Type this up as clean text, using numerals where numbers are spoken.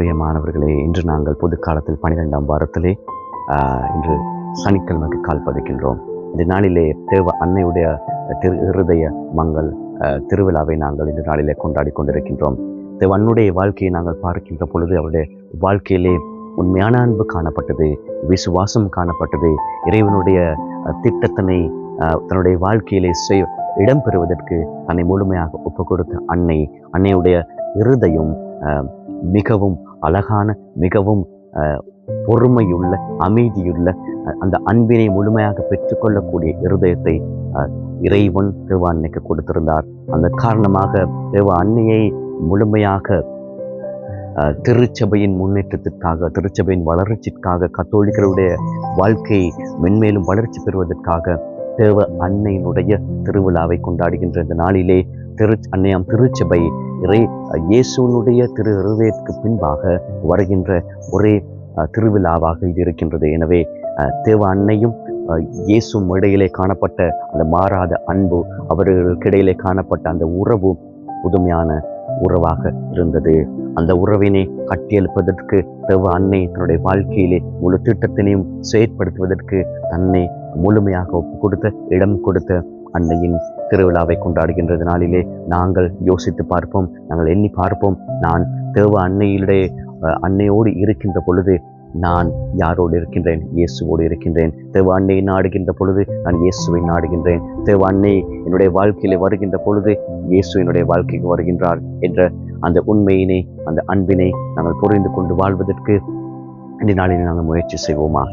பிரியமானவர்களே, இன்று நாங்கள் பொது காலத்தில் 12ஆம் வாரத்திலே இன்று சனிக்கிழமைக்கு கால் பதிக்கின்றோம். இந்த நாளிலே தேவ அன்னையுடைய இருதய மங்கள் திருவிழாவை நாங்கள் இந்த நாளிலே கொண்டாடி கொண்டிருக்கின்றோம். தேவ அன்னுடைய வாழ்க்கையை நாங்கள் பார்க்கின்ற பொழுது அவருடைய வாழ்க்கையிலே உண்மையான அன்பு காணப்பட்டது, விசுவாசம் காணப்பட்டது. இறைவனுடைய திட்டத்தினை தன்னுடைய வாழ்க்கையிலே இடம்பெறுவதற்கு தன்னை முழுமையாக ஒப்பு கொடுத்த அன்னையுடைய இருதயம் மிகவும் அழகான, மிகவும் பொறுமையுள்ள, அமைதியுள்ள, அந்த அன்பினை முழுமையாக பெற்றுக்கொள்ளக்கூடிய இருதயத்தை இறைவன் தேவ அன்னைக்கு கொடுத்திருந்தார். அந்த காரணமாக தேவ அன்னையை முழுமையாக திருச்சபையின் முன்னேற்றத்திற்காக, திருச்சபையின் வளர்ச்சிக்காக, கத்தோலிக்கருடைய வாழ்க்கை மென்மேலும் வளர்ச்சி பெறுவதற்காக தேவ அன்னையினுடைய திருவிழாவை கொண்டாடுகின்ற இந்த நாளிலே அன்னையாம் திருச்சபை இயேசுனுடைய திரு இருதயத்துக்கு பின்பாக வருகின்ற ஒரே திருவிழாவாக இது இருக்கின்றது. எனவே தேவ அன்னையும் இயேசுவும் இடையிலே காணப்பட்ட அந்த மாறாத அன்பு, அவர்களுக்கிடையிலே காணப்பட்ட அந்த உறவு புதுமையான உறவாக இருந்தது. அந்த உறவினை கட்டியெழுப்பதற்கு தேவ அன்னை தன்னுடைய வாழ்க்கையிலே முழு திட்டத்தினையும் செயற்படுத்துவதற்கு தன்னை முழுமையாக ஒப்பு கொடுத்த, இடம் கொடுத்த அன்னையின் திருவிழாவை கொண்டாடுகின்ற நாளிலே நாங்கள் யோசித்து பார்ப்போம், நாங்கள் எண்ணி பார்ப்போம். நான் தேவ அன்னையோடு இருக்கின்ற பொழுது நான் யாரோடு இருக்கின்றேன்? இயேசுவோடு இருக்கின்றேன். தேவ அன்னையை நாடுகின்ற பொழுது நான் இயேசுவை நாடுகின்றேன். தேவ அன்னை என்னுடைய வாழ்க்கையிலே வருகின்ற பொழுது இயேசு என்னுடைய வாழ்க்கைக்கு வருகின்றார் என்ற அந்த உண்மையினை, அந்த அன்பினை நாங்கள் புரிந்து கொண்டு வாழ்வதற்கு இந்த நாளில் நாங்கள் முயற்சி செய்வோமாக.